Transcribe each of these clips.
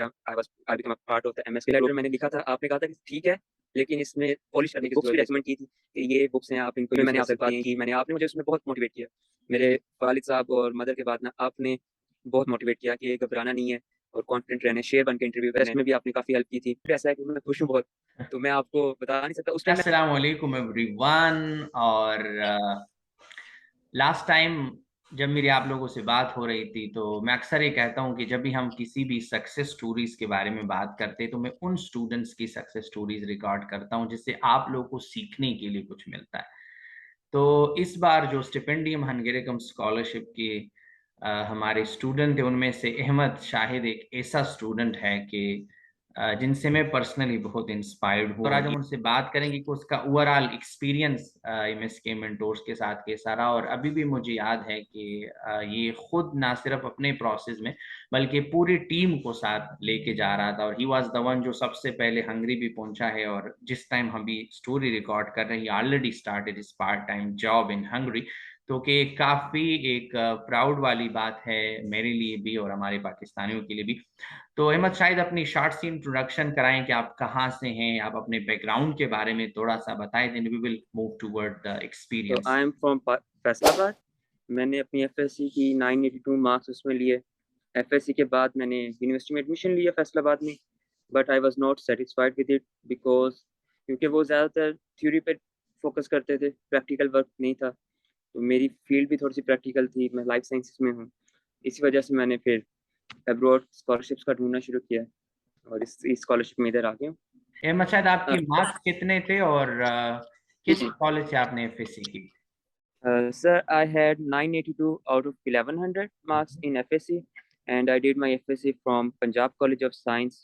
I become a part of the MSK letter मैंने लिखा था, आपने कहा था कि ठीक है, लेकिन इसमें पॉलिश करने की बुक्स भी रेकमेंड की थी कि ये बुक्स हैं, आप इनको मैंने आपसे बात की, मैंने आपने मुझे उसमें बहुत मोटिवेट किया। मेरे वालिद साहब और मदर के बाद ना आपने बहुत मोटिवेट किया कि घबराना नहीं है और कॉन्फिडेंट रहना है, शेर बन के इंटरव्यू टेस्ट में भी आपने काफ़ी हेल्प की थी। ऐसा है कि मैं खुश हूँ बहुत, तो मैं आपको बता नहीं सकता उस टाइम मैं अस्सलाम वालेकुम एवरीवन। और लास्ट टाइम जब मेरी आप लोगों से बात हो रही थी तो मैं अक्सर ये कहता हूँ कि जब भी हम किसी भी सक्सेस स्टोरीज के बारे में बात करते हैं तो मैं उन स्टूडेंट्स की सक्सेस स्टोरीज रिकॉर्ड करता हूँ जिससे आप लोगों को सीखने के लिए कुछ मिलता है। तो इस बार जो स्टिपेंडियम हंगेरिकम स्कॉलरशिप के हमारे स्टूडेंट थे उनमें से अहमद शाहिद एक ऐसा स्टूडेंट है कि जिनसे मैं पर्सनली बहुत इंस्पायर्ड हूँ और आज हम उनसे बात करेंगे कि उसका ओवरऑल एक्सपीरियंस एमएसके मेंटोर्स के साथ कैसा रहा। और अभी भी मुझे याद है कि ये खुद ना सिर्फ अपने प्रोसेस में बल्कि पूरी टीम को साथ लेके जा रहा था और ही वाज द वन जो सबसे पहले हंगरी भी पहुंचा है। और जिस टाइम हम भी स्टोरी रिकॉर्ड कर रहे हैं already started is part time job in Hungary. तो कि काफी एक प्राउड वाली बात है मेरे लिए भी और हमारे पाकिस्तानियों के लिए भी। तो अहमद शायद अपनी शॉर्ट सी इंट्रोडक्शन कराएं कि आप कहाँ से हैं, आप अपने बैकग्राउंड के बारे में थोड़ा सा बताएं, then we will move toward the तो experience. I am from Faisalabad. मैंने अपनी एफएससी की 982 मार्क्स उसमें लिए। एफएससी के बाद मैंने यूनिवर्सिटी में एडमिशन लिया फैसलाबाद में, but I was not satisfied with it because क्योंकि वो ज़्यादातर थ्योरी पे फोकस करते थे, प्रैक्टिकल वर्क नहीं था। तो मेरी फील्ड भी थोड़ी सी प्रैक्टिकल थी, मैं लाइफ साइंसेस में हूँ। इसी वजह से मैंने फिर अब्रॉड स्कॉलरशिप्स का ढूंढना शुरू किया और इस स्कॉलरशिप में इधर आ गया हूँ। अहमद शायद आपकी Uh, मार्क्स कितने थे और किस कॉलेज से आपने एफएससी की? Sir, I had 982 out of 1100 marks in FSC, and I did my FSC from Punjab College of Science.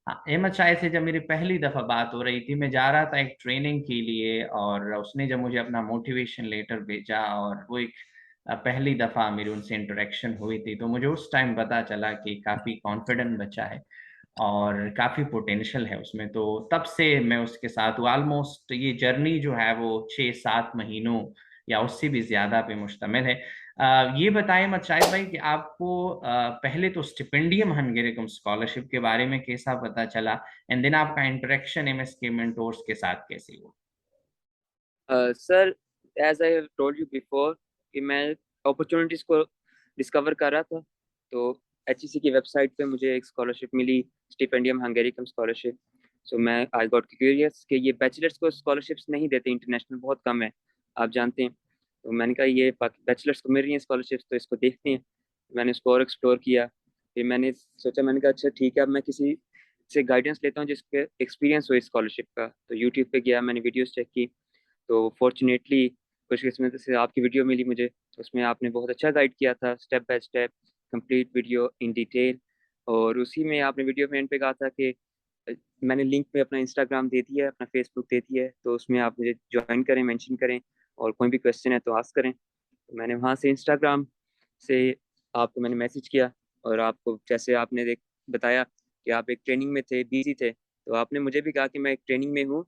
हाँ, अहमद शायद से जब मेरी पहली दफा बात हो रही थी मैं जा रहा था एक ट्रेनिंग के लिए और उसने जब मुझे अपना मोटिवेशन लेटर भेजा और वो एक पहली दफा मेरी उनसे इंटरेक्शन हुई थी तो मुझे उस टाइम पता चला कि काफी कॉन्फिडेंट बच्चा है और काफी पोटेंशियल है उसमें। तो तब से मैं उसके साथ हूँ। ऑलमोस्ट ये जर्नी जो है वो 6-7 महीनों या उससे भी ज्यादा पे मुश्तमिल है। ये बताएं मत शाहिद भाई कि आपको पहले तो स्टिपेंडियम हंगेरिकम स्कॉलरशिप के बारे में कैसा पता चला एंड देन आपका इंटरेक्शन एमएसके मेंटोर्स के साथ कैसे हुआ? Sir, as I told you before कि मैं अपॉर्चुनिटीज़ को डिस्कवर कर रहा था, तो एचईसी की वेबसाइट पे मुझे एक स्कॉलरशिप मिली, स्टिपेंडियम हंगेरिकम स्कॉलरशिप। सो मैं आई गॉट क्यूरियस कि ये बैचलर्स को स्कॉलरशिप्स नहीं देते, इंटरनेशनल बहुत कम है, आप जानते हैं। तो मैंने कहा ये बैचलर्स को मिल रही हैं स्कॉलरशिप्स, तो इसको देखते हैं। मैंने इसको और एक्सप्लोर किया। फिर मैंने सोचा, मैंने कहा अच्छा ठीक है, अब मैं किसी से गाइडेंस लेता हूँ जिसके एक्सपीरियंस हो स्कॉलरशिप का। तो यूट्यूब पे गया, मैंने वीडियोस चेक की, तो फॉर्चुनेटली खुशकिस्मती से आपकी वीडियो मिली मुझे। उसमें आपने बहुत अच्छा गाइड किया था, step by step, complete video in detail. और उसी में आपने वीडियो में एंड पे कहा था कि मैंने लिंक पे अपना इंस्टाग्राम दे दिया है, अपना फेसबुक दे दिया है, तो उसमें आप मुझे ज्वाइन करें, मेंशन करें, और कोई भी क्वेश्चन है तो आस्क करें। तो मैंने वहाँ से इंस्टाग्राम से आपको मैंने मैसेज किया। और आपको जैसे आपने बताया कि आप एक ट्रेनिंग में थे, बिजी थे, तो आपने मुझे भी कहा कि मैं एक ट्रेनिंग में हूँ,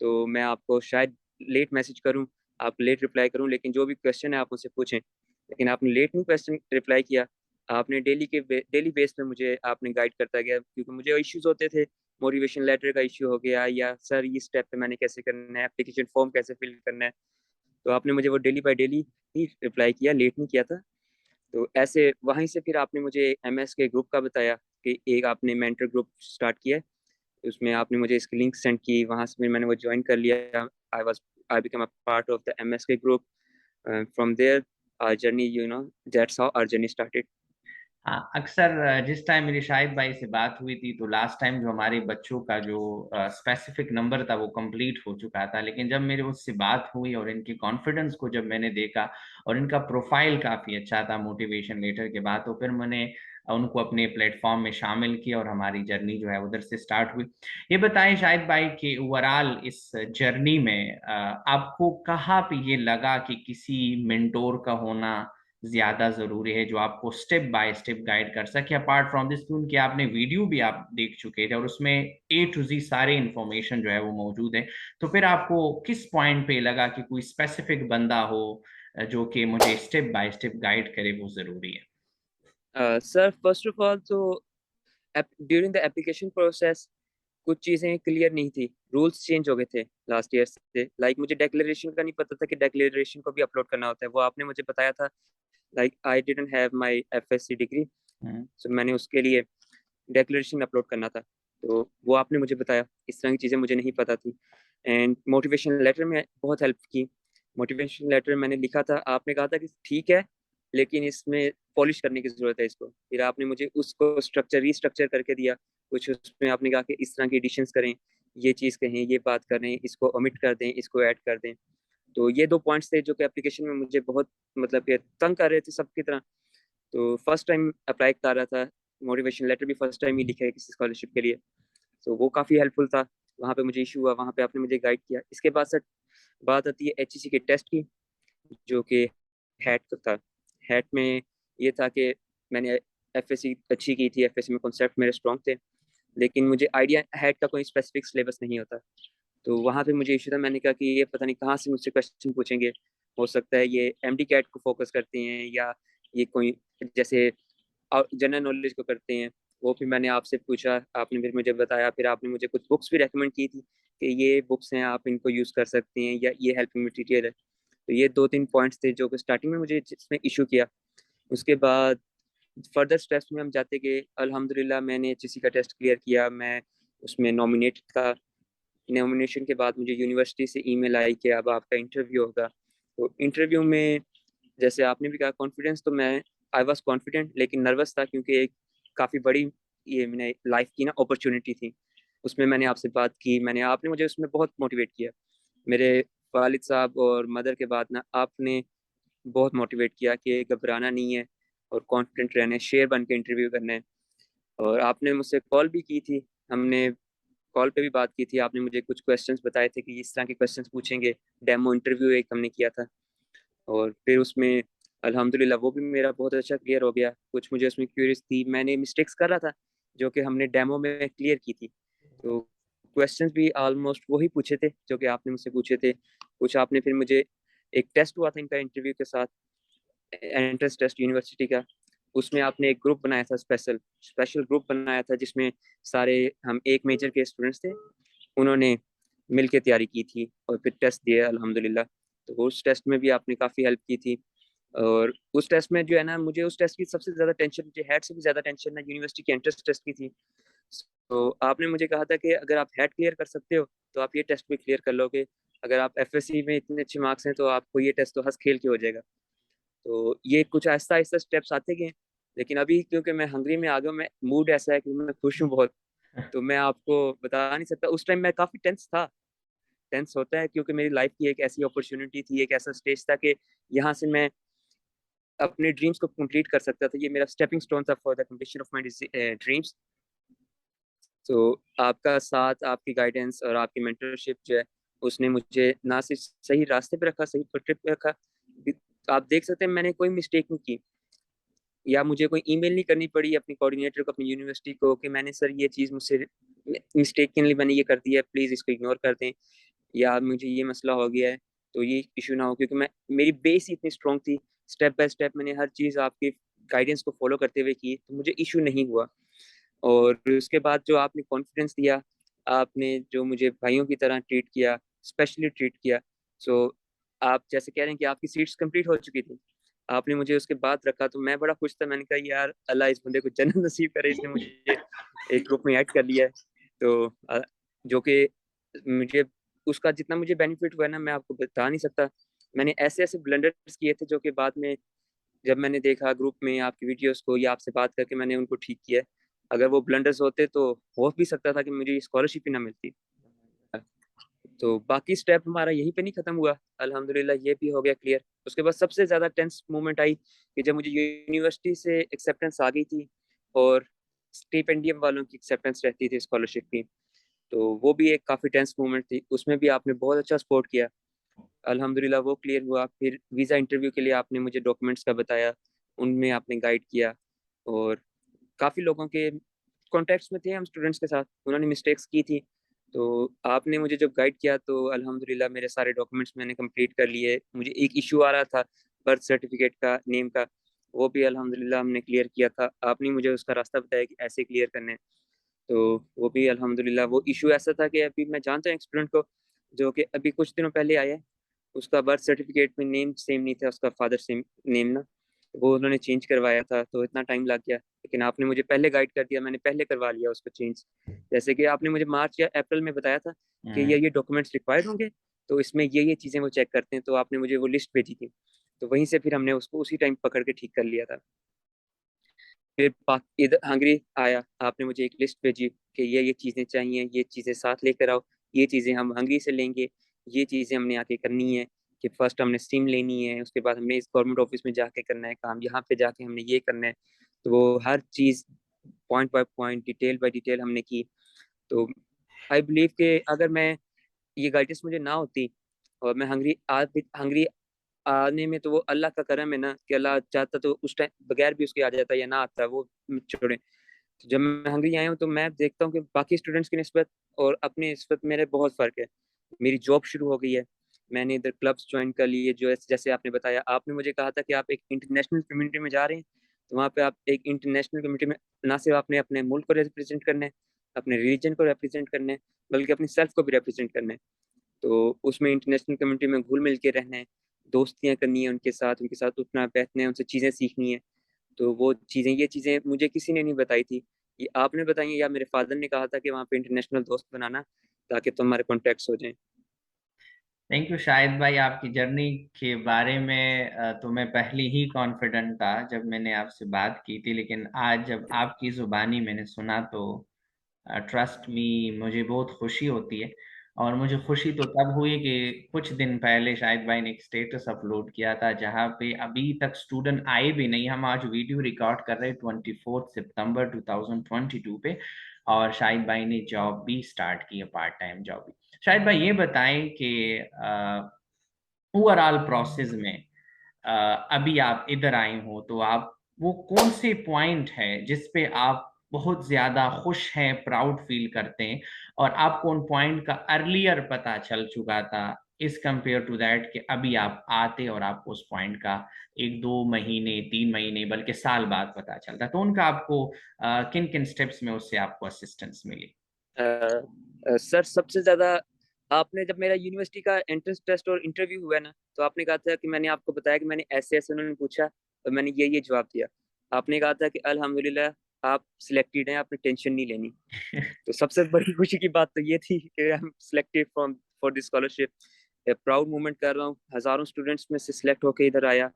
तो मैं आपको शायद लेट मैसेज करूं, आप लेट रिप्लाई करूं, लेकिन जो भी क्वेश्चन है आप मुझसे पूछें। लेकिन आपने लेट नहीं क्वेश्चन रिप्लाई किया। आपने डेली बेस पे मुझे आपने गाइड करता गया, क्योंकि मुझे इश्यूज होते थे, मोटिवेशन लेटर का इश्यू हो गया, या सर ये स्टेप पे मैंने कैसे करना है, एप्लीकेशन फॉर्म कैसे फिल करना है। तो आपने मुझे वो daily by daily he reply किया, लेट नहीं किया था। तो ऐसे वहीं से फिर आपने मुझे एमएस के ग्रुप का बताया कि एक आपने मेंटर ग्रुप स्टार्ट किया है, उसमें आपने मुझे इसकी लिंक सेंड की, वहां से फिर मैंने वो ज्वाइन कर लिया। I become a part of the MSK group. From there our journey, that's how our journey started. हाँ, अक्सर जिस टाइम मेरी शाहिद भाई से बात हुई थी तो लास्ट टाइम जो हमारे बच्चों का जो स्पेसिफिक नंबर था वो कंप्लीट हो चुका था। लेकिन जब मेरे उससे बात हुई और इनके कॉन्फिडेंस को जब मैंने देखा और इनका प्रोफाइल काफ़ी अच्छा था मोटिवेशन लेटर के बाद, तो फिर मैंने उनको अपने प्लेटफॉर्म में शामिल किया और हमारी जर्नी जो है उधर से स्टार्ट हुई। ये बताएं शाहिद भाई कि ओवरऑल इस जर्नी में आपको कहाँ पे ये लगा कि किसी मेंटोर का होना ज्यादा जरूरी है जो आपको स्टेप बाय स्टेप गाइड कर सके, अपार्ट फ्रॉम दिस कि आपने वीडियो भी आप देख चुके थे और उसमें ए टू जी सारे इंफॉर्मेशन जो है वो मौजूद है। तो फिर आपको किस पॉइंट पे लगा कि कोई स्पेसिफिक बंदा हो जो कि मुझे स्टेप बाय स्टेप गाइड करे, वो जरूरी है? सर, फर्स्ट ऑफ ऑल तो ड्यूरिंग द एप्लीकेशन प्रोसेस कुछ चीज़ें क्लियर नहीं थी, रूल्स चेंज हो गए थे लास्ट ईयर से। लाइक मुझे डिक्लेरेशन का नहीं पता था कि डिक्लेरेशन को भी अपलोड करना होता है, वो आपने मुझे बताया था। Like I didn't have my FSc degree, so मैंने उसके लिए डिक्लेरेशन अपलोड करना था, तो वो आपने मुझे बताया। इस तरह की चीज़ें मुझे नहीं पता थी। एंड मोटिवेशन लेटर में बहुत हेल्प की। मोटिवेशन लेटर मैंने लिखा था, आपने कहा था कि ठीक है लेकिन इसमें पॉलिश करने की ज़रूरत है इसको। फिर आपने मुझे उसको रीस्ट्रक्चर करके दिया। कुछ उसमें आपने कहा कि इस तरह की एडिशंस करें, ये चीज़ कहें, ये बात करें, इसको ओमिट कर दें, इसको ऐड कर दें। तो ये 2 पॉइंट्स थे जो कि एप्लीकेशन में मुझे बहुत मतलब कि तंग कर रहे थे सबकी तरह। तो फर्स्ट टाइम अप्लाई कर रहा था, मोटिवेशन लेटर भी फर्स्ट टाइम ही लिखा है किसी स्कॉलरशिप के लिए, तो वो काफ़ी हेल्पफुल था। वहाँ पे मुझे इशू हुआ, वहाँ पे आपने मुझे गाइड किया। इसके बाद सर बात आती है एचईसी के टेस्ट की, जो कि हैट का था। हैट में ये था कि मैंने एफएससी अच्छी की थी, एफएससी में कॉन्सेप्ट मेरे स्ट्रॉन्ग थे, लेकिन मुझे आइडिया हैट का कोई स्पेसिफिक सिलेबस नहीं होता। तो वहाँ पे मुझे इशू था, मैंने कहा कि ये पता नहीं कहाँ से मुझसे क्वेश्चन पूछेंगे। हो सकता है ये एमडी कैट को फोकस करते हैं या ये कोई जैसे जनरल नॉलेज को करते हैं। वो फिर मैंने आपसे पूछा, आपने फिर मुझे बताया, फिर आपने मुझे कुछ बुक्स भी रेकमेंड की थी कि ये बुक्स हैं, आप इनको यूज़ कर सकते हैं या ये हेल्पिंग मटेरियल है। तो ये 2-3 पॉइंट्स थे जो कि स्टार्टिंग में मुझे जिसमें इशू किया। उसके बाद फर्दर स्टेप्स में हम जाते गए। अल्हम्दुलिल्लाह मैंने एचईसी का टेस्ट क्लियर किया, मैं उसमें नॉमिनेटेड था। नॉमिनेशन के बाद मुझे यूनिवर्सिटी से ईमेल आई कि अब आपका इंटरव्यू होगा। तो इंटरव्यू में जैसे आपने भी कहा कॉन्फिडेंस, तो मैं आई वाज कॉन्फिडेंट लेकिन नर्वस था, क्योंकि एक काफ़ी बड़ी ये मैंने लाइफ की ना अपॉर्चुनिटी थी। उसमें मैंने आपसे बात की, मैंने आपने मुझे उसमें बहुत मोटिवेट किया। मेरे वालिद साहब और मदर के बाद ना आपने बहुत मोटिवेट किया कि घबराना नहीं है और कॉन्फिडेंट रहना है, शेर बन के इंटरव्यू करना है। और आपने मुझसे कॉल भी की थी, हमने कॉल पे भी बात की थी। आपने मुझे कुछ क्वेश्चंस बताए थे कि इस तरह के क्वेश्चंस पूछेंगे। डेमो इंटरव्यू एक हमने किया था, और फिर उसमें अल्हम्दुलिल्लाह वो भी मेरा बहुत अच्छा क्लियर हो गया। कुछ मुझे उसमें क्यूरीज थी, मैंने मिस्टेक्स कर रहा था जो कि हमने डेमो में क्लियर की थी। तो क्वेश्चंस भी ऑलमोस्ट वही पूछे थे जो कि आपने मुझसे पूछे थे। कुछ आपने फिर मुझे एक टेस्ट हुआ था इनका इंटरव्यू के साथ, एंट्रेंस टेस्ट यूनिवर्सिटी का। उसमें आपने एक ग्रुप बनाया था, स्पेशल स्पेशल ग्रुप बनाया था जिसमें सारे हम एक मेजर के स्टूडेंट्स थे। उन्होंने मिल के तैयारी की थी और फिर टेस्ट दिया अल्हम्दुलिल्लाह। तो उस टेस्ट में भी आपने काफ़ी हेल्प की थी। और उस टेस्ट में जो है ना, मुझे उस टेस्ट की सबसे ज़्यादा टेंशन, मुझे हेड से भी ज़्यादा टेंशन ना यूनिवर्सिटी के एंट्रेंस टेस्ट की थी। तो आपने मुझे कहा था कि अगर आप हेड क्लियर कर सकते हो तो आप ये टेस्ट भी क्लियर कर लोगे। अगर आप एफएससी में इतने अच्छे मार्क्स हैं तो आपको ये टेस्ट तो हंस खेल के हो जाएगा। तो ये कुछ आहिस्ता आहिस्ता स्टेप्स आते गए। लेकिन अभी क्योंकि मैं हंगरी में आ गया हूँ, मैं मूड ऐसा है कि मैं खुश हूँ बहुत। तो मैं आपको बता नहीं सकता, उस टाइम मैं काफ़ी टेंस था। टेंस होता है क्योंकि मेरी लाइफ की एक ऐसी अपॉर्चुनिटी थी, एक ऐसा स्टेज था कि यहाँ से मैं अपने ड्रीम्स को कंप्लीट कर सकता था। ये मेरा स्टेपिंग स्टोन था for the completion of my dreams. तो आपका साथ, आपकी गाइडेंस और आपकी मेंटरशिप जो है, उसने मुझे ना सिर्फ सही रास्ते पे रखा, सही ट्रिप पे रखा। आप देख सकते हैं मैंने कोई मिस्टेक नहीं की, या मुझे कोई ईमेल नहीं करनी पड़ी अपनी कोऑर्डिनेटर को, अपनी यूनिवर्सिटी को, कि मैंने सर ये चीज़ मुझसे मिस्टेकनली मैंने ये कर दिया है, प्लीज़ इसको इग्नोर कर दें, या मुझे ये मसला हो गया है तो ये इशू ना हो। क्योंकि मैं, मेरी बेस ही इतनी स्ट्रॉन्ग थी, स्टेप बाय स्टेप मैंने हर चीज़ आपकी गाइडेंस को फॉलो करते हुए की, तो मुझे इशू नहीं हुआ। और उसके बाद जो आपने कॉन्फिडेंस दिया, आपने जो मुझे भाइयों की तरह ट्रीट किया, स्पेशली ट्रीट किया। सो आप जैसे कह रहे हैं कि आपकी सीट्स कंप्लीट हो चुकी थी, आपने मुझे उसके बाद रखा तो मैं बड़ा खुश था। मैंने कहा यार अल्लाह इस बंदे को जन्नत नसीब करे, इसने मुझे एक ग्रुप में ऐड कर लिया है। तो जो कि मुझे उसका जितना मुझे बेनिफिट हुआ है ना, मैं आपको बता नहीं सकता। मैंने ऐसे ऐसे ब्लंडर्स किए थे जो कि बाद में जब मैंने देखा ग्रुप में आपकी वीडियोस को या आपसे बात करके, मैंने उनको ठीक किया है। अगर वो ब्लंडर्स होते तो हो भी सकता था कि मुझे स्कॉलरशिप ही ना मिलती। तो बाकी स्टेप हमारा यहीं पे नहीं खत्म हुआ, अल्हम्दुलिल्लाह ये भी हो गया क्लियर। उसके बाद सबसे ज़्यादा टेंस मोमेंट आई कि जब मुझे यूनिवर्सिटी से एक्सेप्टेंस आ गई थी और स्टिपेंडियम वालों की एक्सेप्टेंस रहती थी स्कॉलरशिप की। तो वो भी एक काफ़ी टेंस मोमेंट थी, उसमें भी आपने बहुत अच्छा सपोर्ट किया। अल्हम्दुलिल्लाह वो क्लियर हुआ। फिर वीज़ा इंटरव्यू के लिए आपने मुझे डॉक्यूमेंट्स का बताया, उनमें आपने गाइड किया। और काफ़ी लोगों के कॉन्टैक्ट्स में थे हम स्टूडेंट्स के साथ, उन्होंने मिस्टेक्स की थी। तो आपने मुझे जब गाइड किया तो अल्हम्दुलिल्लाह मेरे सारे डॉक्यूमेंट्स मैंने कंप्लीट कर लिए। मुझे एक इशू आ रहा था बर्थ सर्टिफिकेट का, नेम का, वो भी अल्हम्दुलिल्लाह हमने क्लियर किया था। आपने मुझे उसका रास्ता बताया कि ऐसे क्लियर करने हैं। तो वो भी अल्हम्दुलिल्लाह, वो इशू ऐसा था कि अभी मैं जानता हूँ एक स्टूडेंट को जो कि अभी कुछ दिनों पहले आया है, उसका बर्थ सर्टिफिकेट में नेम सेम नहीं था, उसका फादर सेम नेम ना, वो उन्होंने चेंज करवाया था, तो इतना टाइम लग गया। लेकिन आपने मुझे पहले गाइड कर दिया, मैंने पहले करवा लिया उसको चेंज। जैसे कि आपने मुझे मार्च या अप्रैल में बताया था कि ये डॉक्यूमेंट्स रिक्वायर्ड होंगे, तो इसमें ये चीज़ें वो चेक करते हैं, तो आपने मुझे वो लिस्ट भेजी थी, तो वहीं से फिर हमने उसको उसी टाइम पकड़ के ठीक कर लिया था। फिर इधर हंगरी आया, आपने मुझे एक लिस्ट भेजी कि ये चीज़ें चाहिए, ये चीज़ें साथ लेकर आओ, ये चीज़ें हम हंगरी से लेंगे, ये चीज़ें हमने आके करनी है, कि फर्स्ट हमने स्टीम लेनी है, उसके बाद हमने इस गवर्नमेंट ऑफिस में जाके करना है काम, यहाँ पे जाके हमने ये करना है। तो वो हर चीज़ point by point, detail by detail हमने की। तो आई बिलीव कि अगर मैं ये गाइडेंस मुझे ना होती और मैं हंगरी आने में, तो वो अल्लाह का करम है ना, कि अल्लाह चाहता तो उस टाइम बगैर भी उसके आ जाता या ना आता, वो छोड़े। तो जब मैं हंगरी आया हूँ तो मैं देखता हूँ कि बाकी स्टूडेंट्स की निस्बत और अपनी निस्बत मेरे बहुत फ़र्क है। मेरी जॉब शुरू हो गई है, मैंने इधर क्लब्स ज्वाइन कर लिए, जो जैसे आपने बताया, आपने मुझे कहा था कि आप एक इंटरनेशनल कम्युनिटी में जा रहे हैं, तो वहाँ पे आप एक इंटरनेशनल कम्युनिटी में ना सिर्फ आपने अपने मुल्क को रिप्रेजेंट करना है, अपने रिलीजन को रिप्रेजेंट करना है, बल्कि अपनी सेल्फ को भी रिप्रेजेंट करना है। तो उसमें इंटरनेशनल कम्युनिटी में घुल मिल के रहना है, दोस्तियाँ करनी है उनके साथ उठना बैठना है, उनसे चीज़ें सीखनी है। तो वो चीज़ें, ये चीज़ें मुझे किसी ने नहीं बताई थी, ये आपने बताई हैं, या मेरे फादर ने कहा था कि वहाँ पे इंटरनेशनल दोस्त बनाना, ताकि तुम्हारे कॉन्टेक्ट्स हो जाएं। थैंक यू शाहिद भाई, आपकी जर्नी के बारे में तो मैं पहले ही कॉन्फिडेंट था जब मैंने आपसे बात की थी, लेकिन आज जब आपकी जुबानी मैंने सुना तो ट्रस्ट मी, मुझे बहुत खुशी होती है। और मुझे खुशी तो तब हुई कि कुछ दिन पहले शाहिद भाई ने एक स्टेटस अपलोड किया था जहाँ पे अभी तक स्टूडेंट आए भी नहीं। हम आज वीडियो रिकॉर्ड कर रहे हैं 24 सितंबर 2022 पे, और शाहिद भाई ने जॉब भी स्टार्ट की है, पार्ट टाइम जॉब भी। शाहिद भाई ये बताएं कि ओवरऑल प्रोसेस में अ, अभी आप इधर आए हो तो आप वो कौन से पॉइंट है जिस पे आप बहुत ज्यादा खुश हैं, प्राउड फील करते हैं, और आपको उन पॉइंट का अर्लियर पता चल चुका था इस कंपेयर टू दैट कि अभी आप आते और आपको उस पॉइंट का 1-2 महीने 3 महीने बल्कि साल बाद पता चलता, तो उनका आपको किन किन स्टेप्स में उससे आपको असिस्टेंस मिली? सर, सबसे ज़्यादा आपने, जब मेरा यूनिवर्सिटी का एंट्रेंस टेस्ट और इंटरव्यू हुआ ना, तो आपने कहा था कि मैंने आपको बताया कि मैंने ऐसे ऐसे, उन्होंने पूछा और मैंने ये जवाब दिया। आपने कहा था कि अल्हम्दुलिल्लाह आप सिलेक्टेड हैं, आपने टेंशन नहीं लेनी। तो सबसे बड़ी खुशी की बात तो ये थी कि I am selected from for this scholarship. Proud moment कर रहा हूँ, हज़ारों स्टूडेंट्स में से सिलेक्ट होकर इधर आया।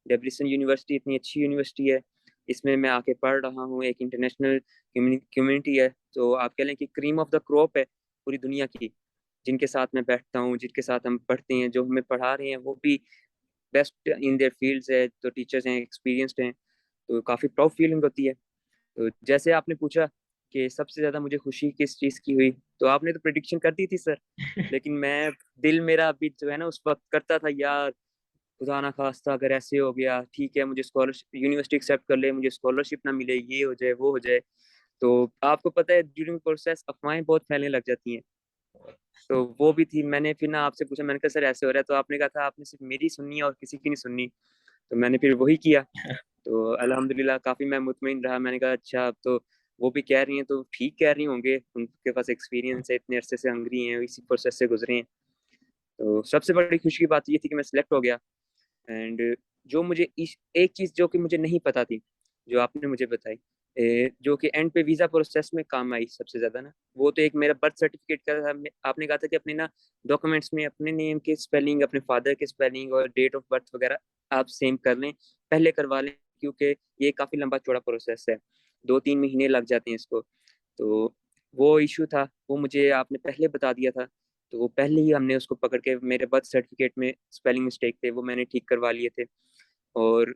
डेब्रिसन यूनिवर्सिटी इतनी अच्छी यूनिवर्सिटी है, इसमें मैं आके पढ़ रहा हूँ, एक इंटरनेशनल कम्युनिटी है, तो आप कह लें कि क्रीम ऑफ द क्रॉप है पूरी दुनिया की, जिनके साथ मैं बैठता हूँ, जिनके साथ हम पढ़ते हैं, जो हमें पढ़ा रहे हैं वो भी बेस्ट इन देयर फील्ड्स है, तो टीचर्स हैं, एक्सपीरियंस्ड हैं, तो काफ़ी प्राउड फीलिंग होती है। तो जैसे आपने पूछा कि सबसे ज़्यादा मुझे खुशी किस चीज़ की हुई, तो आपने तो प्रिडिक्शन कर दी थी सर, लेकिन मैं, दिल मेरा अभी जो है ना उस वक्त करता था यार, खुदा ना खास्ता अगर ऐसे हो गया, ठीक है, मुझे स्कॉलरशिप, यूनिवर्सिटी एक्सेप्ट कर ले, मुझे स्कॉलरशिप ना मिले, ये हो जाए वो हो जाए। तो आपको पता है ड्यूरिंग प्रोसेस अफवाहें बहुत फैलने लग जाती हैं, तो वो भी थी। मैंने फिर ना आपसे पूछा, मैंने कहा सर ऐसे हो रहा है, तो आपने कहा था आपने सिर्फ मेरी सुननी है और किसी की नहीं सुननी, तो मैंने फिर वही किया। तो अल्हम्दुलिल्लाह काफ़ी मैं मुतमईन रहा, मैंने कहा अच्छा, अब तो वो भी कह रही हैं तो ठीक कह रही होंगे, उनके पास एक्सपीरियंस है, इतने अरसे से हंगरी हैं, इसी प्रोसेस से गुजरे हैं। तो सबसे बड़ी खुशी की बात ये थी कि मैं सिलेक्ट हो गया। एंड जो मुझे एक चीज़ जो कि मुझे नहीं पता थी, जो आपने मुझे बताई, जो कि एंड पे वीज़ा प्रोसेस में काम आई सबसे ज़्यादा ना, वो तो एक मेरा बर्थ सर्टिफिकेट का था। आपने कहा था कि अपने ना डॉक्यूमेंट्स में अपने नेम के स्पेलिंग, अपने फादर के स्पेलिंग और डेट ऑफ बर्थ वगैरह आप सेम कर लें, पहले करवा लें, क्योंकि ये काफ़ी लंबा चौड़ा प्रोसेस है, 2-3 महीने लग जाते हैं इसको। तो वो इशू था, वो मुझे आपने पहले बता दिया था, तो वो पहले ही हमने उसको पकड़ के, मेरे बर्थ सर्टिफिकेट में स्पेलिंग मिस्टेक थे वो मैंने ठीक करवा लिए थे। और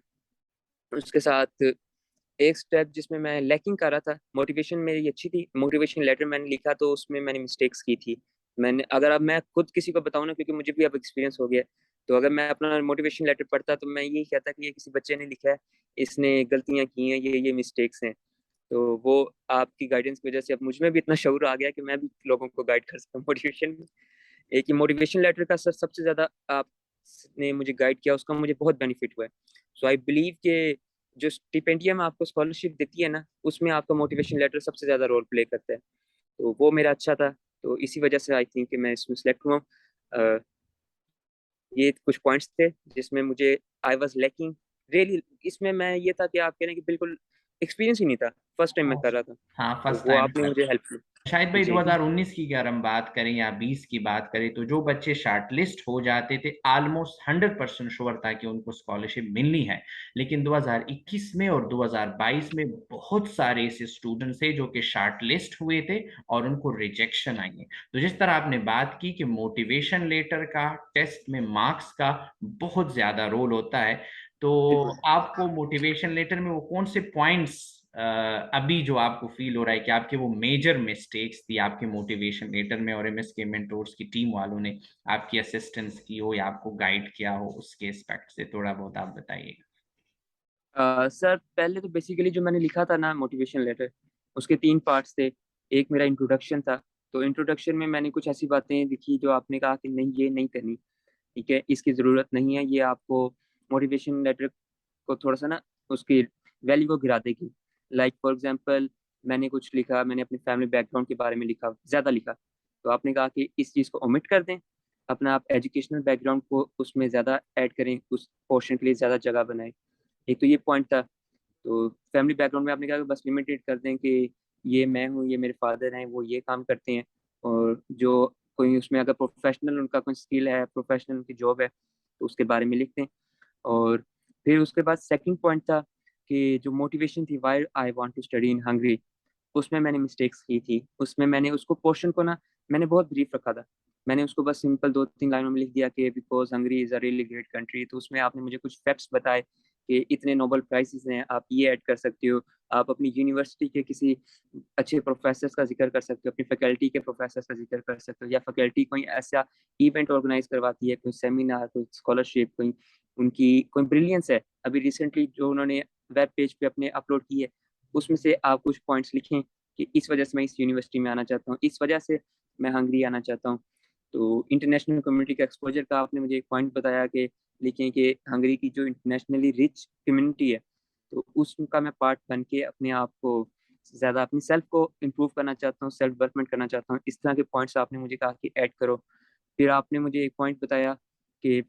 उसके साथ एक स्टेप जिसमें मैं लैकिंग कर रहा था, मोटिवेशन मेरी अच्छी थी, मोटिवेशन लेटर मैंने लिखा तो उसमें मैंने मिस्टेक्स की थी। मैंने, अगर अब मैं खुद किसी को बताऊं ना, क्योंकि मुझे भी अब एक्सपीरियंस हो गया है, तो अगर मैं अपना मोटिवेशन लेटर पढ़ता तो मैं यही कहता कि ये किसी बच्चे ने लिखा है, इसने गलतियां की हैं, ये मिस्टेक्स हैं। तो वो आपकी गाइडेंस की वजह से अब मुझ में भी इतना शऊर आ गया कि मैं भी लोगों को गाइड कर सकता हूँ मोटिवेशन में। एक ही मोटिवेशन लेटर का सर सबसे ज्यादा आपने मुझे गाइड किया, उसका मुझे बहुत बेनिफिट हुआ है। सो आई बिलीव के जो स्टिपेंडियम आपको स्कॉलरशिप देती है ना, उसमें आपका मोटिवेशन लेटर सबसे ज्यादा रोल प्ले करता है। तो वो मेरा अच्छा था, तो इसी वजह से आई थिंक कि मैं इसमें सेलेक्ट हुआ। अ, ये कुछ पॉइंट्स थे जिसमें मुझे आई वाज लैकिंग रियली। इसमें मैं ये था कि आप कह रहे हैं कि बिल्कुल एक्सपीरियंस ही नहीं था, फर्स्ट टाइम मैं कर रहा था, हाँ, तो फर्स्ट वो टाइम आपने कर। मुझे हेल्प शायद की भाई जी। 2019 की अगर हम बात करें या 20 की बात करें, तो जो बच्चे शॉर्टलिस्ट हो जाते थे ऑलमोस्ट 100% श्योर था कि उनको स्कॉलरशिप मिलनी है। लेकिन 2021 में और 2022 में बहुत सारे ऐसे स्टूडेंट्स थे जो कि शॉर्टलिस्ट हुए थे और उनको रिजेक्शन आई है। तो जिस तरह आपने बात की कि मोटिवेशन लेटर का, टेस्ट में मार्क्स का बहुत ज्यादा रोल होता है, तो बिल्कुल। आपको मोटिवेशन लेटर में वो कौन से पॉइंट्स अभी जो आपको फील हो रहा है कि आपके वो मेजर मिस्टेक्स थी आपके मोटिवेशन लेटर में, और एमएसके मेंटोर्स की टीम वालों ने आपकी असिस्टेंस की हो या आपको गाइड किया हो, उसके एस्पेक्ट से थोड़ा बहुत आप बताइए। सर पहले तो बेसिकली जो मैंने लिखा था ना मोटिवेशन लेटर, उसके 3 पार्ट्स थे। एक मेरा इंट्रोडक्शन था, तो इंट्रोडक्शन में मैंने कुछ ऐसी बातें लिखी जो आपने कहा कि नहीं ये नहीं करनी, ठीक है, इसकी ज़रूरत नहीं है, ये आपको मोटिवेशन लेटर को थोड़ा सा ना उसकी वैल्यू को गिरा देगी। लाइक फॉर एग्जांपल, मैंने कुछ लिखा, मैंने अपनी फैमिली बैकग्राउंड के बारे में लिखा, ज़्यादा लिखा, तो आपने कहा कि इस चीज़ को ओमिट कर दें, अपना आप एजुकेशनल बैकग्राउंड को उसमें ज़्यादा ऐड करें, उस पोर्शन के लिए ज़्यादा जगह बनाएं। एक तो ये पॉइंट था। तो फैमिली बैकग्राउंड में आपने कहा कि बस लिमिटेड कर दें कि ये मैं हूँ, ये मेरे फादर हैं, वो ये काम करते हैं, और जो कोई उसमें अगर प्रोफेशनल उनका कोई स्किल है, प्रोफेशनल उनकी जॉब है, तो उसके बारे में लिख दें। और फिर उसके बाद सेकंड पॉइंट था कि जो मोटिवेशन थी why I want to study in Hungary, उसमें मैंने मिस्टेक्स की थी। उसमें मैंने उसको पोर्शन को ना, मैंने बहुत ब्रीफ रखा था। मैंने उसको बस सिंपल 2-3 लाइनों में लिख दिया कि because Hungary is a really great country. तो उसमें आपने मुझे कुछ फैक्ट्स बताए कि इतने नोबल प्राइजेस हैं, आप ये ऐड कर सकते हो, आप अपनी यूनिवर्सिटी के किसी अच्छे प्रोफेसर्स का जिक्र कर सकते हो, अपनी फैकल्टी के प्रोफेसर्स का जिक्र कर सकते हो, या फैकल्टी कोई ऐसा इवेंट ऑर्गेनाइज करवाती है, कोई सेमिनार, कोई स्कॉलरशिप, कोई उनकी कोई ब्रिलियंस है अभी रिसेंटली जो उन्होंने वेब पेज पे अपने अपलोड की है, उसमें से आप कुछ पॉइंट्स लिखें कि इस वजह से मैं इस यूनिवर्सिटी में आना चाहता हूँ, इस वजह से मैं हंगरी आना चाहता हूँ। तो इंटरनेशनल कम्युनिटी का एक्सपोजर का आपने मुझे एक पॉइंट बताया कि लिखें कि हंगरी की जो इंटरनेशनली रिच कम्युनिटी है, तो उसका मैं पार्ट बन के अपने आप को ज़्यादा अपनी सेल्फ को इम्प्रूव करना चाहता हूँ, सेल्फ डेवलपमेंट करना चाहता हूँ। इस तरह के पॉइंट्स आपने मुझे कहा कि ऐड करो। फिर आपने मुझे एक पॉइंट बताया कि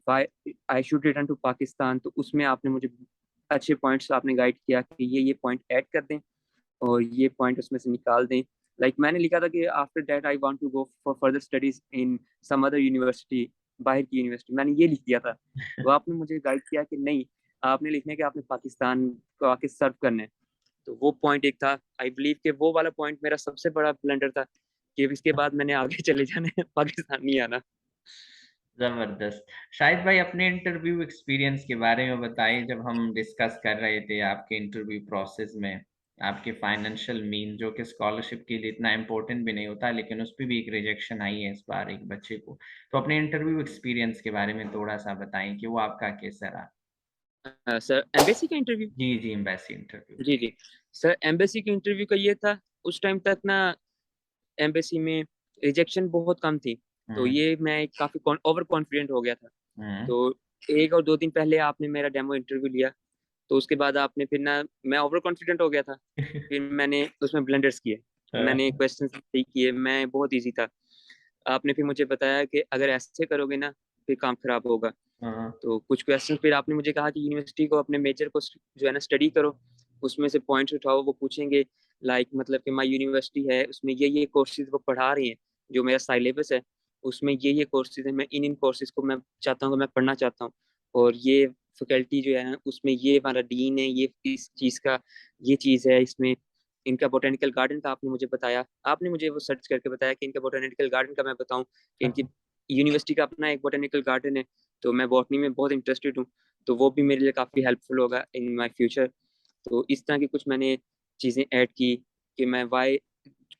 I should return to Pakistan, तो उसमें आपने मुझे अच्छे पॉइंट्स आपने गाइड किया कि ये पॉइंट ऐड कर दें और ये पॉइंट उसमें से निकाल दें। मैंने लिखा था कि after that I want to go for further studies in some other university, बाहर की यूनिवर्सिटी, मैंने ये लिख दिया था। तो आपने मुझे गाइड किया कि नहीं, आपने लिखने के आपने पाकिस्तान को आके सर्व करना है। तो वो पॉइंट एक था। आई बिलीव कि वो वाला पॉइंट मेरा सबसे बड़ा ब्लंडर था कि इसके बाद मैंने आगे चले जाना है, पाकिस्तान नहीं आना। जबरदस्त। शाहिद भाई, अपने इंटरव्यू एक्सपीरियंस के बारे में बताइए। जब हम डिस्कस कर रहे थे आपके इंटरव्यू प्रोसेस में, आपके फाइनेंशियल मीन जो कि स्कॉलरशिप के लिए इतना इम्पोर्टेंट भी नहीं होता, लेकिन उस पर भी एक रिजेक्शन आई है इस बार एक बच्चे को, तो अपने इंटरव्यू एक्सपीरियंस के बारे में थोड़ा सा बताएं कि वो आपका कैसा रहा। सर एम्बेसी का इंटरव्यू। जी जी, एम्बेसी इंटरव्यू। जी जी। सर एम्बेसी के इंटरव्यू का ये था, उस टाइम तक ना एम्बेसी में रिजेक्शन बहुत कम थी, तो हम्म। ये मैं काफी ओवर कॉन्फिडेंट हो गया था। हम्म। तो 1 और 2 दिन पहले आपने मेरा डेमो इंटरव्यू लिया, तो उसके बाद आपने फिर ना, मैं ओवर कॉन्फिडेंट हो गया था, फिर मैंने उसमें ब्लंडर्स किए, मैंने हाँ। क्वेश्चन सही किए, मैं बहुत इजी था। आपने फिर मुझे बताया कि अगर ऐसे करोगे ना फिर काम खराब होगा। हाँ। तो कुछ क्वेश्चन फिर आपने मुझे कहा कि यूनिवर्सिटी को अपने मेजर को जो है ना स्टडी करो, उसमें से पॉइंट्स उठाओ, वो पूछेंगे लाइक मतलब कि माई यूनिवर्सिटी है, उसमें ये कोर्सेज वो पढ़ा रही हैं, जो मेरा सिलेबस है उसमें ये कोर्सेज है, मैं इन कोर्सेज को मैं चाहता हूँ कि मैं पढ़ना चाहता हूँ। और ये फैकल्टी जो है ना उसमें ये हमारा डीन है, ये इस चीज़ का ये चीज़ है इसमें। इनका बोटेनिकल गार्डन का आपने मुझे बताया, आपने मुझे वो सर्च करके बताया कि इनका बोटेनिकल गार्डन का मैं बताऊं कि इनकी यूनिवर्सिटी का अपना एक बोटेनिकल गार्डन है, तो मैं बॉटनी में बहुत इंटरेस्टेड हूँ, तो वो भी मेरे लिए काफ़ी हेल्पफुल होगा इन माय फ्यूचर। तो इस तरह की कुछ मैंने चीज़ें ऐड की कि मैं वाई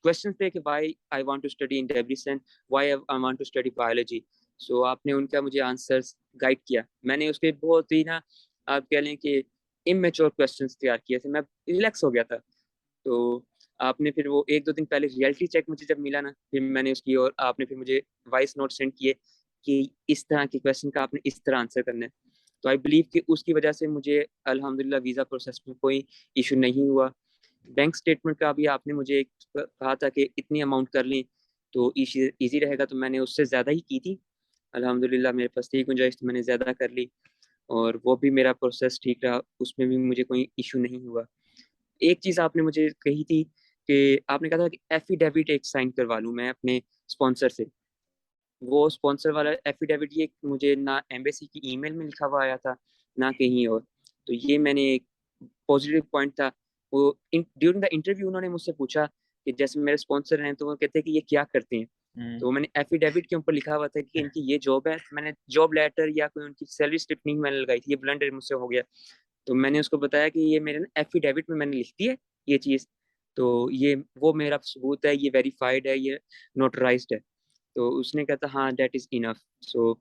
क्वेश्चन थे कि why I want to study in Debrecen, why I want to study biology. So आपने उनका मुझे आंसर्स गाइड किया, मैंने उसके बहुत ही ना, आप कह लें कि इमेच्योर क्वेश्चंस तैयार किए थे, मैं रिलैक्स हो गया था। तो आपने फिर वो 1-2 दिन पहले रियलिटी चेक मुझे जब मिला ना, फिर मैंने उसकी, और आपने फिर मुझे वॉइस नोट सेंड किए कि इस तरह के क्वेश्चन का आपने इस तरह आंसर करना है। तो आई बिलीव कि उसकी वजह से मुझे अल्हम्दुलिल्लाह वीज़ा प्रोसेस में कोई इशू नहीं हुआ। बैंक स्टेटमेंट का भी आपने मुझे कहा था कि इतनी अमाउंट कर लें तो ईज़ी रहेगा, तो मैंने उससे ज़्यादा ही की थी। अल्हम्दुलिल्लाह मेरे पास थी गुंजाइश, तो मैंने ज़्यादा कर ली और वो भी मेरा प्रोसेस ठीक रहा, उसमें भी मुझे कोई इश्यू नहीं हुआ। एक चीज़ आपने मुझे कही थी कि आपने कहा था कि एफ़िडेविट एक साइन करवा लूँ मैं अपने स्पॉन्सर से। वो स्पॉन्सर वाला एफ़िडेविट ये मुझे ना एम्बेसी की ईमेल में लिखा हुआ आया था, ना कहीं और। तो ये मैंने एक पॉज़िटिव पॉइंट था। वो इन ड्यूरिंग द इंटरव्यू उन्होंने मुझसे पूछा कि जैसे मेरे स्पॉन्सर हैं, तो वो कहते हैं कि ये क्या करते हैं? तो मैंने एफ़िडेविट के ऊपर लिखा हुआ था कि इनकी ये जॉब है। मैंने जॉब लेटर या कोई उनकी सैलरी स्लिप नहीं मैंने लगाई थी, ये ब्लंडर मुझसे हो गया। तो मैंने उसको बताया कि ये मेरे ना एफ़िडेविट में मैंने लिख दी है ये चीज़, तो ये वो मेरा सबूत है, ये वेरिफाइड है, ये नोटराइज़्ड है। तो उसने कहा था हाँ, that is enough. So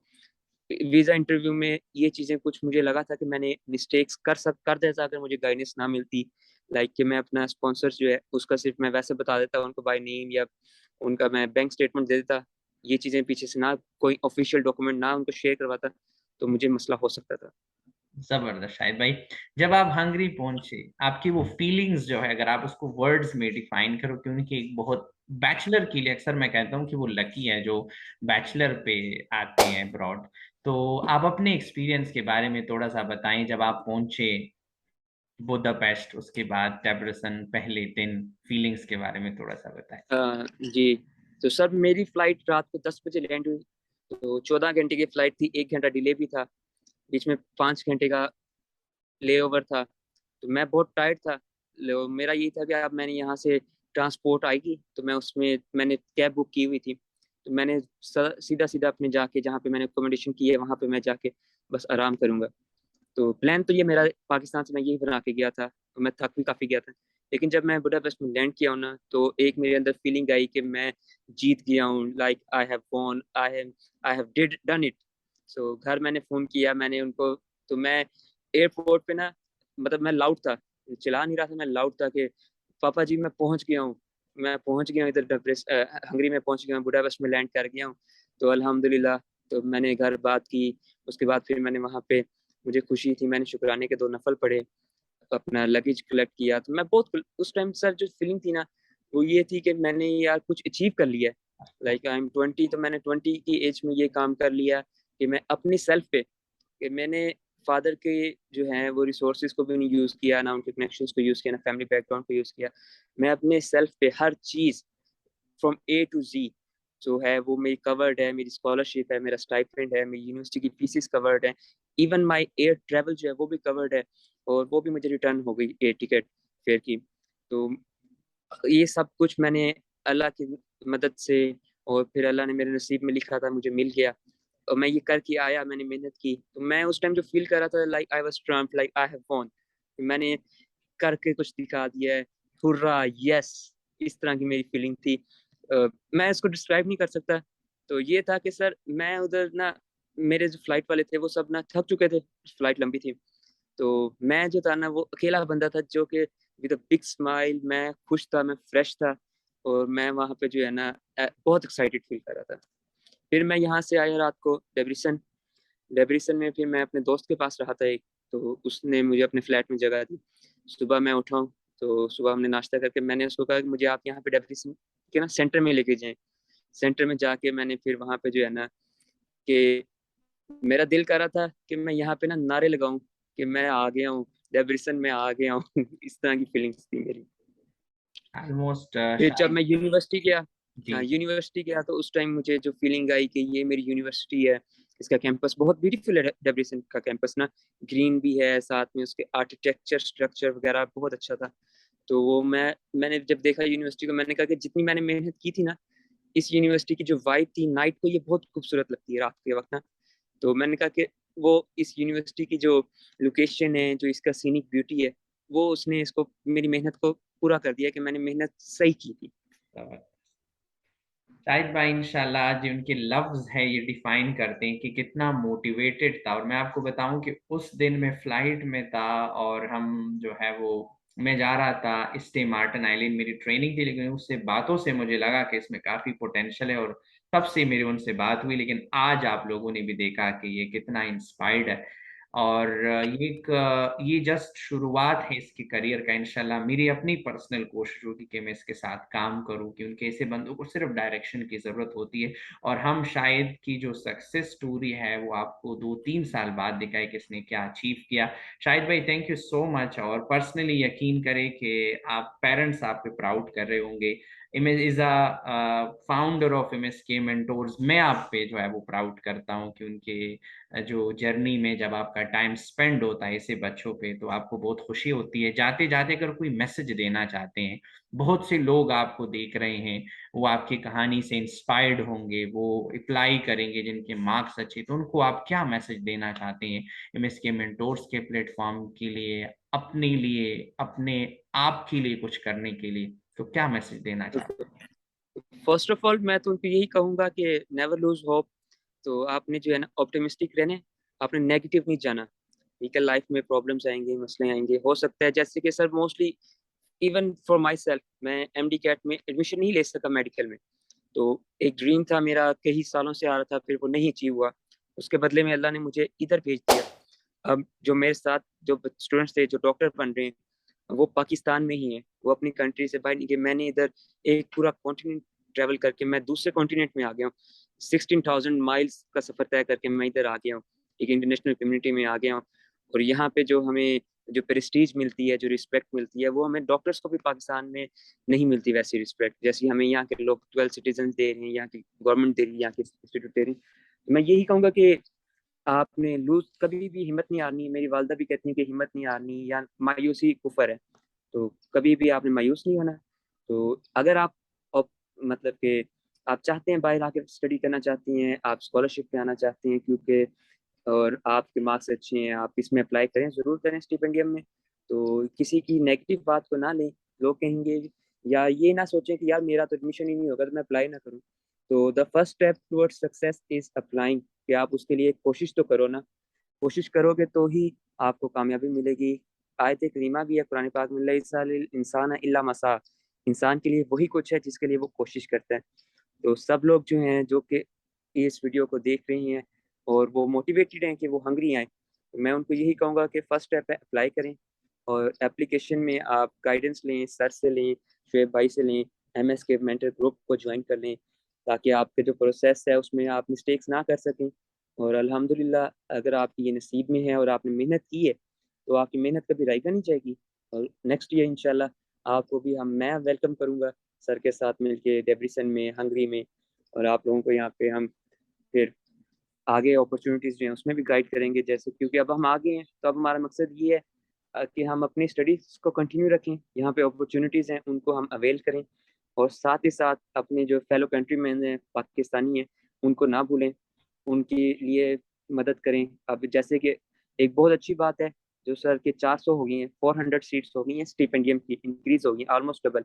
visa interview में ये चीज़ें कुछ मुझे लगा था कि मैंने मिस्टेक्स कर देता अगर मुझे गाइडेंस ना मिलती। लाइक कि मैं अपना स्पॉन्सर जो है उसका सिर्फ़ मैं वैसे बता देता उनको बाय नेम, या उनका मैं बैंक स्टेटमेंट दे देता। ये चीज़ें पीछे से ना कोई ऑफ़िशियल डॉक्यूमेंट ना उनको शेयर करवाता, तो मुझे मसला हो सकता था। जबरदस्त शाहिद भाई। जब आप हंगरी पहुंचे, आपकी वो फीलिंग्स जो है, अगर आप उसको वर्ड्स में डिफाइन करो, क्योंकि एक बहुत बैचलर के लिए अक्सर मैं कहता हूँ कि वो लकी है जो बैचलर पे आते हैं अब्रॉड। तो आप अपने एक्सपीरियंस के बारे में थोड़ा सा बताएं, जब आप पहुंचे बुदापेस्ट, उसके बाद डेब्रेसन, पहले दिन फीलिंग्स के बारे में थोड़ा सा बताएं। जी, तो सर मेरी फ़्लाइट रात को 10 बजे लैंड हुई, तो 14 घंटे की फ़्लाइट थी, 1 घंटा डिले भी था, बीच में 5 घंटे का लेओवर था। तो मैं बहुत टायर्ड था। लो मेरा यही था कि अब मैंने यहाँ से ट्रांसपोर्ट आएगी, तो मैं उसमें मैंने कैब बुक की हुई थी। तो मैंने सीधा-सीधा अपने जाके जहाँ पे मैंने अकोमोडेशन की है, वहाँ पे मैं जाके बस आराम करूँगा। तो प्लान तो ये मेरा पाकिस्तान से मैं यही बना के गया था, तो मैं थक भी काफ़ी गया था। लेकिन जब मैं बुडापेस्ट में लैंड किया हूँ ना, तो एक मेरे अंदर फीलिंग आई कि मैं जीत गया हूँ, like I have won, I have did done it. So घर मैंने फ़ोन किया मैंने उनको, तो मैं एयरपोर्ट पे ना, मतलब मैं लाउड था, चिल्ला नहीं रहा था, मैं लाउड था कि पापा जी मैं पहुँच गया हूँ। मैं पहुँच गया हूँ इधर हंगरी में पहुँच गया हूँ, बुडापेस्ट में लैंड कर गया हूँ। तो अल्हम्दुलिल्लाह, तो मैंने घर बात की, उसके बाद फिर मैंने वहाँ पे, मुझे खुशी थी, मैंने शुक्राने के 2 नफ़ल पढ़े, अपना लगेज कलेक्ट किया, तो मैं बहुत उस टाइम सर जो फीलिंग थी ना, वो ये थी कि मैंने यार कुछ अचीव कर लिया है। लाइक आई एम 20, तो मैंने 20 की एज में ये काम कर लिया कि मैं अपनी सेल्फ पे, कि मैंने फादर के जो हैं वो रिसोर्सेज़ को भी नहीं यूज़ किया, ना उनके कनेक्शंस को यूज़ किया, ना फैमिली बैकग्राउंड को यूज़ किया। मैं अपने सेल्फ पे हर चीज़ फ्रॉम ए टू ज़ी जो है वो मेरी कवर्ड है, मेरी स्कॉलरशिप है, मेरा स्टाइपेंड है, मेरी यूनिवर्सिटी की फीसेस कवर्ड हैं, इवन माय एयर ट्रैवल जो है वो भी कवर्ड है, और वो भी मुझे रिटर्न हो गई एयर टिकट फेयर की। तो ये सब कुछ मैंने अल्लाह की मदद से, और फिर अल्लाह ने मेरे नसीब में लिखा था, मुझे मिल गया, और मैं ये करके आया, मैंने मेहनत की। तो मैं उस टाइम जो फ़ील कर रहा था, like I was trumped, like I have von, मैंने करके कुछ दिखा दिया है, हुर्रा! यस! इस तरह की मेरी फीलिंग थी। मैं इसको डिस्क्राइब नहीं कर सकता। तो ये था कि सर मैं उधर ना, मेरे जो फ्लाइट वाले थे वो सब ना थक चुके थे, फ्लाइट लंबी थी। तो मैं जो था ना वो अकेला बंदा था जो कि विद अ बिग स्माइल, मैं खुश था, मैं फ्रेश था, और मैं वहाँ पे जो है ना बहुत एक्साइटेड फील कर रहा था। फिर मैं यहाँ से आया रात को डेब्रिसन। डेब्रिसन में फिर मैं अपने दोस्त के पास रहा था एक, तो उसने मुझे अपने फ्लैट में जगह दी। सुबह मैं उठा हूँ, तो सुबह हमने नाश्ता करके मैंने उसको कहा कि मुझे आप यहाँ पे डेब्रिसन के ना सेंटर में लेके जाएँ। सेंटर में जाके मैंने फिर वहाँ पे जो है ना, कि मेरा दिल कर रहा था कि मैं यहाँ पे ना नारे लगाऊँ कि मैं आ गया हूँ, डेब्रिसन में आ गया हूँ। इस तरह की फीलिंग्स थी मेरी। ऑलमोस्ट फिर जब शायद। मैं यूनिवर्सिटी गया, जी। हाँ, यूनिवर्सिटी गया, तो उस टाइम मुझे जो फीलिंग आई कि ये मेरी यूनिवर्सिटी है, इसका कैंपस बहुत ब्यूटीफुल है, डेब्रिसन का कैंपस ना, ग्रीन भी है, साथ में उसके आर्किटेक्चर, स्ट्रक्चर वगैरह बहुत अच्छा था। तो वो मैंने जब देखा यूनिवर्सिटी को, मैंने कहा कि जितनी मैंने मेहनत की थी ना, इस यूनिवर्सिटी की जो वाइब थी नाइट को, ये बहुत खूबसूरत लगती है रात के वक़्त ना। तो मैंने कहा कि वो इस यूनिवर्सिटी की जो लोकेशन है, जो इसका सीनिक ब्यूटी है, वो उसने इसको मेरी मेहनत को पूरा कर दिया कि मैंने मेहनत सही की थी। शाहिद भाई, इंशाल्लाह आज उनके लफ्ज है ये डिफाइन करते हैं कि कितना मोटिवेटेड था। और मैं आपको बताऊं कि उस दिन मैं फ्लाइट में था, और हम जो है वो, मैं जा रहा था स्टे मार्टिन आइलैंड, मेरी ट्रेनिंग थी, लेकिन उससे बातों से मुझे लगा कि इसमें काफी पोटेंशियल है, और तब से मेरी उनसे बात हुई। लेकिन आज आप लोगों ने भी देखा कि ये कितना इंस्पायर्ड है। और ये जस्ट शुरुआत है इसके करियर का। इंशाल्लाह मेरी अपनी पर्सनल कोशिश होगी कि मैं इसके साथ काम करूं, कि उनके ऐसे बंदों को सिर्फ डायरेक्शन की ज़रूरत होती है, और हम शायद की जो सक्सेस स्टोरी है वो आपको 2-3 साल बाद दिखाए कि इसने क्या अचीव किया। शाहिद भाई, थैंक यू सो मच। और पर्सनली यकीन करें कि आप पेरेंट्स आप पे प्राउड कर रहे होंगे। Image is a founder of MSK mentors, मैं आप पे जो है वो प्राउड करता हूँ कि उनके जो जर्नी में जब आपका टाइम स्पेंड होता है ऐसे बच्चों पे तो आपको बहुत खुशी होती है। जाते जाते अगर कोई मैसेज देना चाहते हैं, बहुत से लोग आपको देख रहे हैं, वो आपकी कहानी से इंस्पायर्ड होंगे, वो अप्लाई करेंगे जिनके मार्क्स अच्छे, तो उनको आप क्या मैसेज देना चाहते हैं MSK मेंटोर्स के प्लेटफॉर्म के लिए, अपने लिए, अपने आप के लिए कुछ करने के लिए, तो क्या मैसेज देना चाहते हैं? फर्स्ट ऑफ ऑल मैं तो उनको यही कहूंगा कि नेवर लूज होप। तो आपने जो है ना ऑप्टिमिस्टिक रहने, आपने नेगेटिव नहीं जाना। ठीक है, लाइफ में प्रॉब्लम्स आएंगे, मसले आएंगे, हो सकता है जैसे कि sir mostly even for my self, मैं MD कैट में एडमिशन नहीं ले सका मेडिकल में। तो एक ड्रीम था मेरा, कई सालों से आ रहा था, फिर वो नहीं अचीव हुआ। उसके बदले में अल्लाह ने मुझे इधर भेज दिया। अब जो मेरे साथ जो स्टूडेंट्स थे जो डॉक्टर बन रहे हैं, वो पाकिस्तान में ही है, वो अपनी कंट्री से बाहर नहीं गए। मैंने इधर एक पूरा कॉन्टिनेंट ट्रेवल करके मैं दूसरे कॉन्टिनेंट में आ गया हूँ। 16,000 माइल्स का सफर तय करके मैं इधर आ गया हूँ, एक इंटरनेशनल कम्युनिटी में आ गया हूँ। और यहाँ पे जो हमें जो प्रेस्टीज मिलती है, जो रिस्पेक्ट मिलती है, वो हमें डॉक्टर्स को भी पाकिस्तान में नहीं मिलती वैसी रिस्पेक्ट जैसी हमें यहाँ के लोग 12 सिटीजन दे रहे हैं, यहाँ की गवर्नमेंट दे रही है, यहाँ के इंस्टीट्यूट दे रही है। तो मैं यही कहूँगा कि आपने लूज कभी भी हिम्मत नहीं हारनी। मेरी वालदा भी कहती है कि हिम्मत नहीं हारनी या मायूसी कुफर है। तो कभी भी आपने मायूस नहीं होना। तो अगर आप मतलब कि आप चाहते हैं बाहर आकर स्टडी करना चाहती हैं, आप स्कॉलरशिप पे आना चाहती हैं क्योंकि, और आपके मार्क्स अच्छे हैं, आप इसमें अप्लाई करें, ज़रूर करें स्टिपेंडियम में। तो किसी की नेगेटिव बात को ना लें। लोग कहेंगे, या ये ना सोचें कि यार मेरा तो एडमिशन ही नहीं होगा तो मैं अप्लाई ना करूँ। तो the first step towards success is applying, कि आप उसके लिए कोशिश तो करो ना। कोशिश करोगे तो ही आपको कामयाबी मिलेगी। आयत करीमा भी है कुरान पाक में, लैसा लिल इंसान इल्ला मसा, इंसान के लिए वही कुछ है जिसके लिए वो कोशिश करता है। तो सब लोग जो हैं जो कि इस वीडियो को देख रही हैं और वो मोटिवेटेड हैं कि वो हंग्री आए, तो मैं उनको यही कहूँगा कि फर्स्ट स्टेप है अप्लाई करें। और एप्लीकेशन में आप गाइडेंस लें, सर से लें, शुएब भाई से लें, MS के मेंटर ग्रुप को ज्वाइन कर लें, ताकि आपके जो प्रोसेस है उसमें आप मिस्टेक्स ना कर सकें। और अल्हम्दुलिल्लाह अगर आपकी ये नसीब में है और आपने मेहनत की है, तो आपकी मेहनत कभी रायगा नहीं जाएगी। और नेक्स्ट ईयर इंशाल्लाह आपको भी मैं वेलकम करूँगा सर के साथ मिलके डेब्रिसन में, हंगरी में। और आप लोगों को यहाँ पे हम फिर आगे अपॉर्चुनिटीज़ जो हैं उसमें भी गाइड करेंगे, जैसे क्योंकि अब हम आगे हैं तो अब हमारा मकसद ये है कि हम अपनी स्टडीज़ को कंटिन्यू रखें, यहाँ पे अपॉर्चुनिटीज़ हैं उनको हम अवेल करें। और साथ ही साथ अपने जो फेलो कंट्रीमैन हैं, पाकिस्तानी हैं, उनको ना भूलें, उनके लिए मदद करें। अब जैसे कि एक बहुत अच्छी बात है जो सर के 400 हो गई हैं, 400 सीट्स हो गई हैं, स्टिपेंडियम की इंक्रीज हो गई, almost double.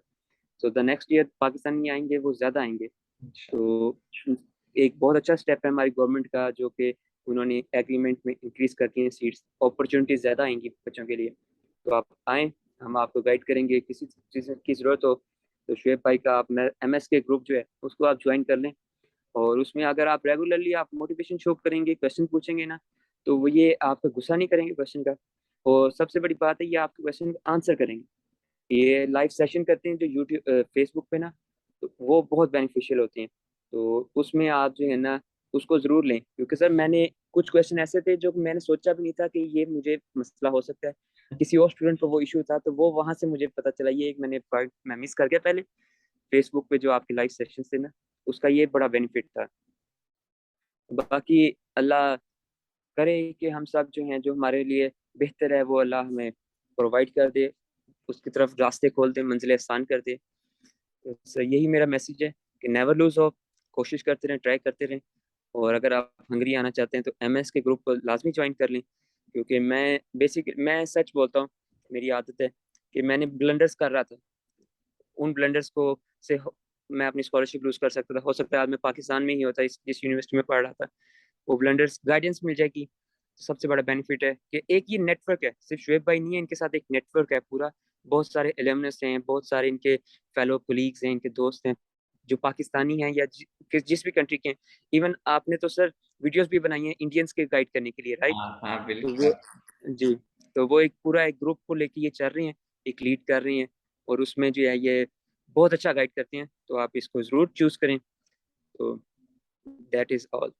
So the next year Pakistani आएंगे, वो ज़्यादा आएंगे। तो एक बहुत अच्छा स्टेप है हमारी गवर्नमेंट का, जो कि उन्होंने एग्रीमेंट में इंक्रीज करके हैं सीट्स, अपॉर्चुनिटीज ज़्यादा आएंगी बच्चों के लिए। तो आप आएँ, हम आपको गाइड करेंगे, किसी चीज़ की ज़रूरत हो तो शुएब भाई का आप MS के ग्रुप जो है उसको आप ज्वाइन कर लें। और उसमें अगर आप रेगुलरली आप मोटिवेशन शो करेंगे, क्वेश्चन पूछेंगे ना, तो वो ये आपका गुस्सा नहीं करेंगे क्वेश्चन का। और सबसे बड़ी बात है ये आपके क्वेश्चन का आंसर करेंगे। ये लाइव सेशन करते हैं जो यूट्यूब फेसबुक पे ना, तो वो बहुत बेनिफिशियल होते हैं। तो उसमें आप जो है ना उसको ज़रूर लें, क्योंकि सर मैंने कुछ क्वेश्चन ऐसे थे जो मैंने सोचा भी नहीं था कि ये मुझे मसला हो सकता है। किसी और स्टूडेंट को वो इशू था, तो वो वहाँ से मुझे पता चला। ये एक मैंने पॉइंट मैं मिस कर गया पहले, फेसबुक पे जो आपके लाइव सेशन थे ना, उसका ये बड़ा बेनिफिट था। बाकी अल्लाह करे कि हम सब जो हैं, जो हमारे लिए बेहतर है वो अल्लाह हमें प्रोवाइड कर दे, उसकी तरफ रास्ते खोल दे, मंजिल आसान कर दे। तो यही मेरा मैसेज है कि नेवर लूज होप, कोशिश करते रहें, ट्राई करते रहें। और अगर आप हंगरी आना चाहते हैं तो MS के ग्रुप को लाजमी ज्वाइन कर लें, क्योंकि मैं सच बोलता हूँ, मेरी आदत है कि मैंने ब्लंडर्स कर रहा था। उन ब्लंडर्स को मैं अपनी स्कॉलरशिप लूज कर सकता था। हो सकता है आज मैं पाकिस्तान में ही होता जिस यूनिवर्सिटी में पढ़ रहा था। वो ब्लंडर्स गाइडेंस मिल जाएगी। सबसे बड़ा बेनिफिट है कि एक ये नेटवर्क है, सिर्फ शुएब भाई नहीं है, इनके साथ एक नेटवर्क है पूरा। बहुत सारे एलमनस हैं, बहुत सारे इनके फेलो कोलीग्स हैं, इनके दोस्त हैं। जो पाकिस्तानी हैं या जिस भी कंट्री के हैं। इवन आपने तो सर वीडियोस भी बनाई हैं इंडियंस के गाइड करने के लिए, राइट? हाँ हाँ तो बिल्कुल। वो जी, तो वो एक पूरा एक ग्रुप को लेके ये चल रही हैं, एक लीड कर रही हैं, और उसमें जो है ये बहुत अच्छा गाइड करते हैं, तो आप इसको जरूर चूज करें। तो that is all.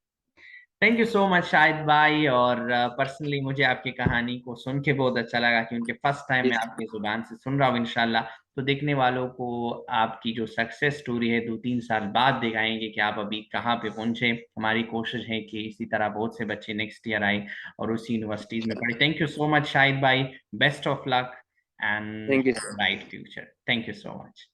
Thank you so much Shahid भाई। और पर्सनली मुझे आपकी कहानी को सुन के बहुत अच्छा लगा, क्योंकि फर्स्ट टाइम मैं आपकी जुबान से सुन रहा हूँ। इंशाल्लाह तो देखने वालों को आपकी जो सक्सेस स्टोरी है 2-3 साल बाद दिखाएंगे कि आप अभी कहाँ पे पहुंचे। हमारी कोशिश है कि इसी तरह बहुत से बच्चे नेक्स्ट ईयर आए और उसी यूनिवर्सिटीज में पढ़े। Thank you so much Shahid भाई। Best of luck and thank you. Bright future. Thank you so much.